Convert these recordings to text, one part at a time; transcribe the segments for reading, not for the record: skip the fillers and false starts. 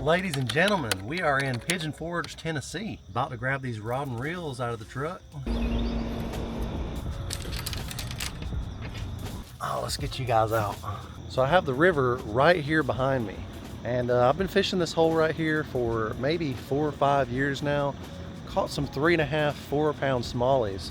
Ladies and gentlemen, we are in Pigeon Forge, Tennessee. About to grab these rod and reels out of the truck. Oh, let's get you guys out. So I have the river right here behind me. And I've been fishing this hole right here for maybe 4 or 5 years now. Caught some 3.5, 4 pound smallies.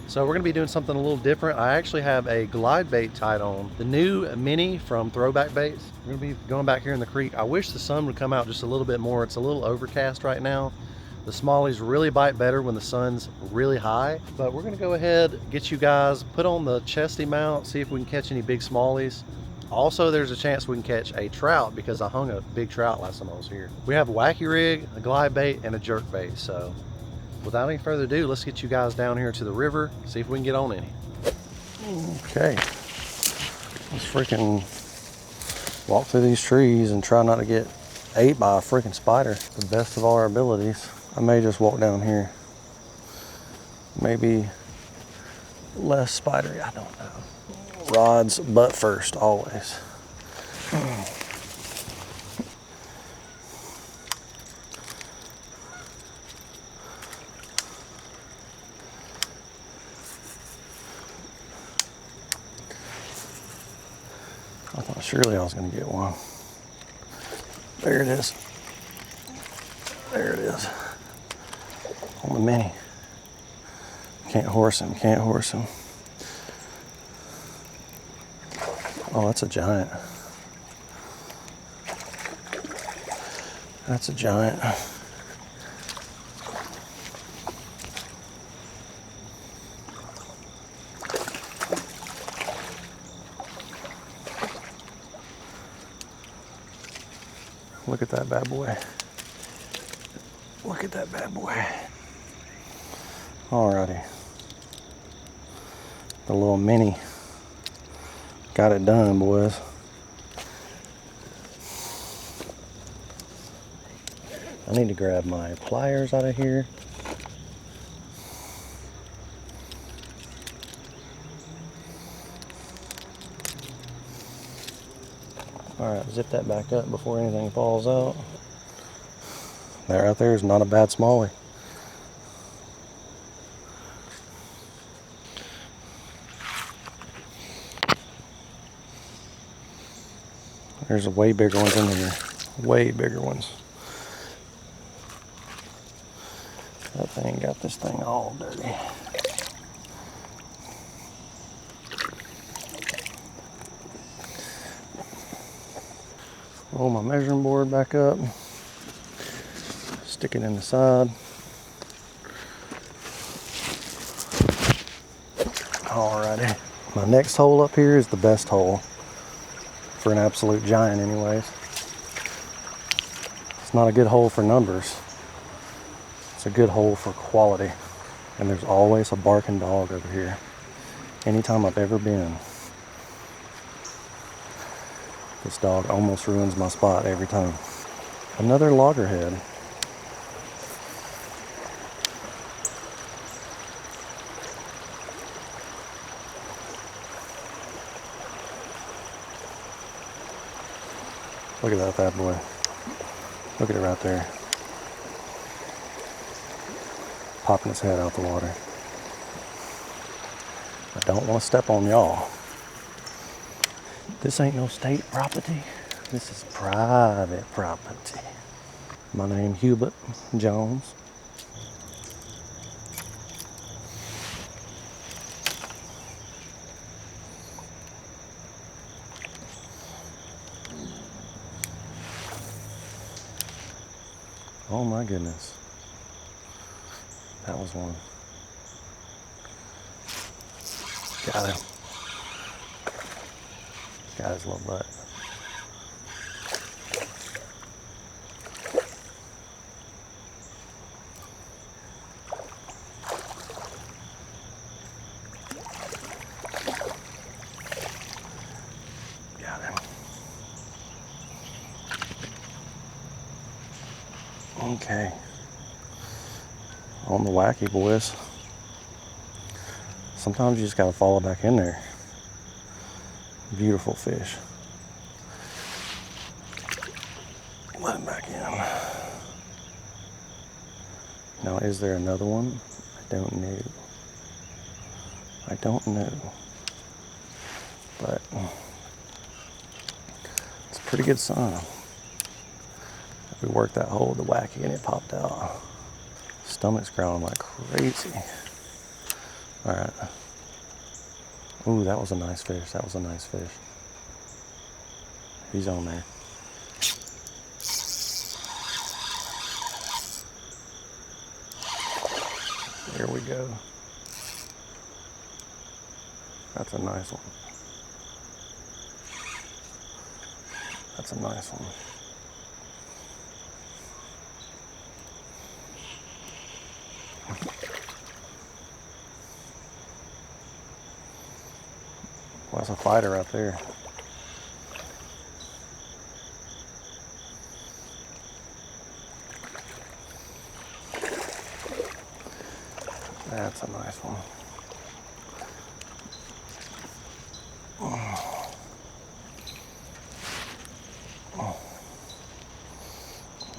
So we're gonna be doing something a little different. I actually have a glide bait tied on. The new Minne from Throwback Baits. We're gonna be going back here in the creek. I wish the sun would come out just a little bit more. It's a little overcast right now. The smallies really bite better when the sun's really high. But we're gonna go ahead, get you guys, put on the chesty mount, see if we can catch any big smallies. Also, there's a chance we can catch a trout because I hung a big trout last time I was here. We have a Wacky rig, a glide bait, and a jerk bait. So without any further ado, let's get you guys down here to the river, see if we can get on any. Okay, let's freaking walk through these trees and try not to get ate by a freaking spider. The best of all our abilities. I may just walk down here. Maybe less spidery, I don't know. Rods butt first, always. I thought surely I was going to get one. There it is. There it is. On the Minne. Can't horse him, can't horse him. Oh, that's a giant. That's a giant. Look at that bad boy. Look at that bad boy. Alrighty. The little Minne. Got it done, boys. I need to grab my pliers out of here. Alright, zip that back up before anything falls out. That right there is not a bad smallie. There's way bigger ones in here. Way bigger ones. That thing got this thing all dirty. Roll my measuring board back up. Stick it in the side. Alrighty. My next hole up here is the best hole. For an absolute giant anyways. It's not a good hole for numbers. It's a good hole for quality. And there's always a barking dog over here. Anytime I've ever been. This dog almost ruins my spot every time. Another loggerhead. Look at that bad boy. Look at it right there. Popping his head out the water. I don't want to step on y'all. This ain't no state property. This is private property. My name Hubert Jones. Oh my goodness. That was one. Got him. Got his little butt. Got him. Okay. On the Wacky, boys. Sometimes you just gotta follow back in there. Beautiful fish. Let him back in. Now, is there another one? I don't know. I don't know. But it's a pretty good sign. We worked that hole with the Wacky and it popped out. Stomach's growling like crazy. All right. Ooh, that was a nice fish. That was a nice fish. He's on there. There we go. That's a nice one. That's a nice one. Well, that's a fighter right there. That's a nice one. Oh. Oh.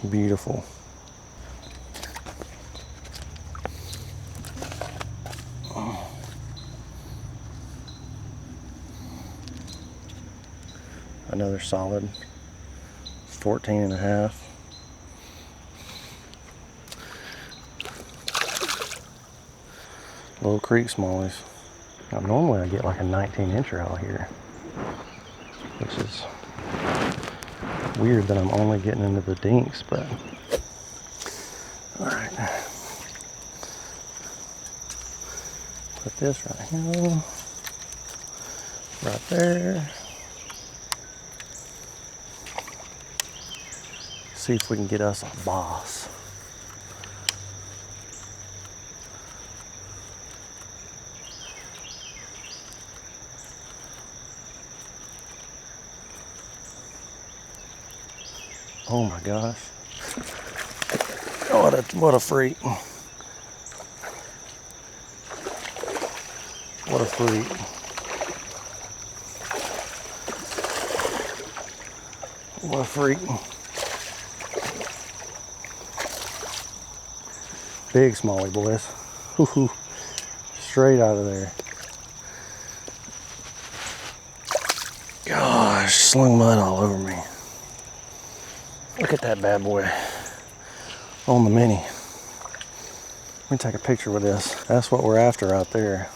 Beautiful. Oh. Another solid 14 and a half. Little creek smallies. Now normally I get like a 19-incher out here, which is weird that I'm only getting into the dinks, but all right. Put this right here, right there. See if we can get us a boss. Oh my gosh. Oh, what a freak. What a freak. What a freak. Big smallie, boys. Woo-hoo. Straight out of there. Gosh, slung mud all over me. Look at that bad boy on the Minne. Let me take a picture with this. That's what we're after out there.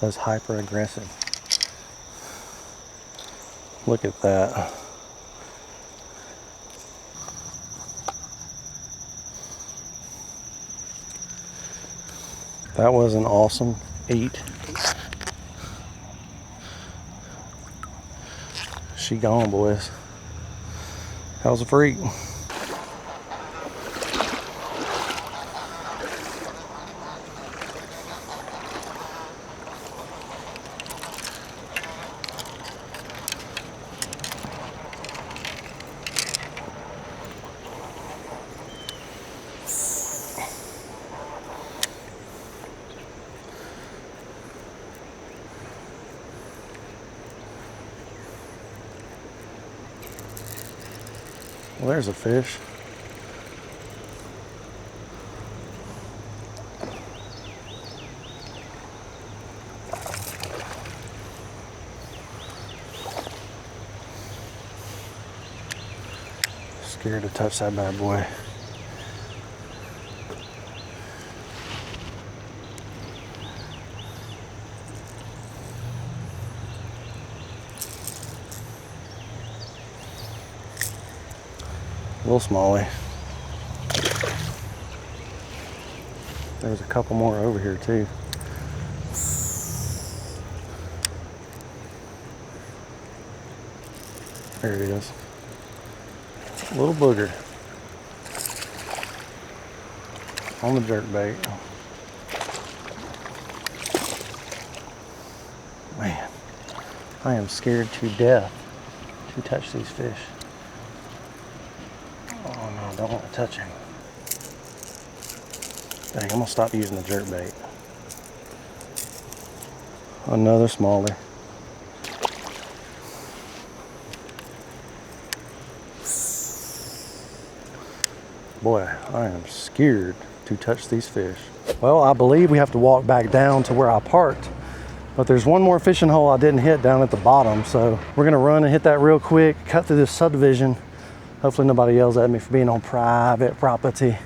That's hyper aggressive. Look at that. That was an awesome 8. She gone, boys. That was a freak. Well, there's a fish. Scared to touch that bad boy. Little smallie. There's a couple more over here too. There it is. Little booger on the jerkbait. Man, I am scared to death to touch these fish. Oh no, don't want to touch him. Dang, I'm gonna stop using the jerkbait. Another smallie. Boy, I am scared to touch these fish. Well, I believe we have to walk back down to where I parked, but there's one more fishing hole I didn't hit down at the bottom, so we're gonna run and hit that real quick, cut through this subdivision. Hopefully nobody yells at me for being on private property,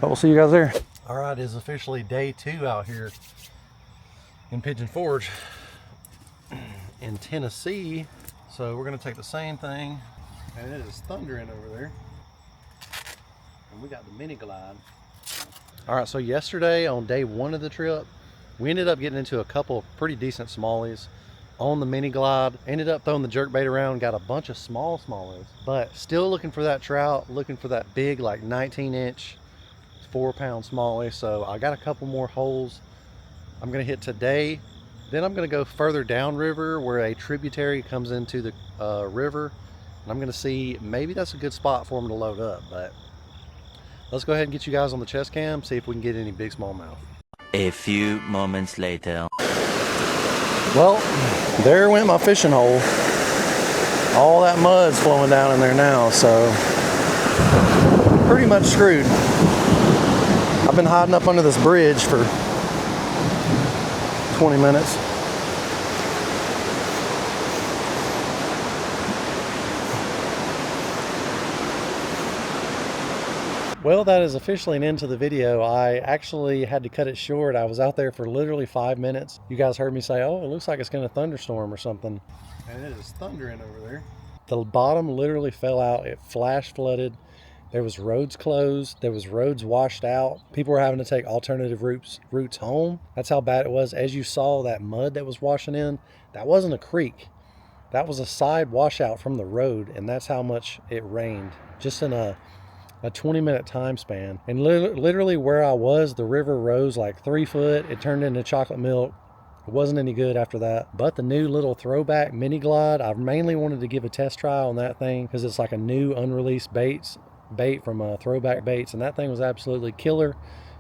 but we'll see you guys there. All right, it's officially day 2 out here in Pigeon Forge in Tennessee. So we're gonna take the same thing, and it is thundering over there. And we got the mini glide. All right, so yesterday on day 1 of the trip, we ended up getting into a couple of pretty decent smallies on the mini glide. Ended up throwing the jerkbait around, got a bunch of smallies, but still looking for that trout, looking for that big, like 19-inch, 4-pound smallie. So I got a couple more holes I'm gonna hit today. Then I'm gonna go further downriver where a tributary comes into the river, and I'm gonna see, maybe that's a good spot for them to load up. But let's go ahead and get you guys on the chest cam, see if we can get any big smallmouth. A few moments later. Well, there went my fishing hole. All that mud's flowing down in there now, so pretty much screwed. I've been hiding up under this bridge for 20 minutes. Well, that is officially an end to the video. I actually had to cut it short. I was out there for literally 5 minutes. You guys heard me say, oh, it looks like it's gonna thunderstorm or something. And it is thundering over there. The bottom literally fell out. It flash flooded. There was roads closed. There was roads washed out. People were having to take alternative routes home. That's how bad it was. As you saw, that mud that was washing in, that wasn't a creek. That was a side washout from the road, and that's how much it rained, just in a 20-minute time span. And literally where I was, the river rose like 3 foot. It turned into chocolate milk. It wasn't any good after that. But the new little throwback mini glide, I mainly wanted to give a test trial on that thing because it's like a new unreleased bait from Throwback Baits, and that thing was absolutely killer.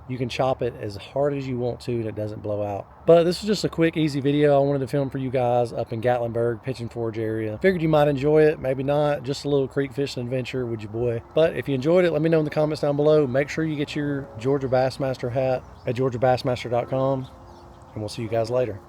You can chop it as hard as you want to and it doesn't blow out. But this was just a quick, easy video I wanted to film for you guys up in Gatlinburg, Pigeon Forge area. Figured you might enjoy it, maybe not. Just a little creek fishing adventure with your boy. But if you enjoyed it, let me know in the comments down below. Make sure you get your Georgia Bassmaster hat at georgiabassmaster.com, and we'll see you guys later.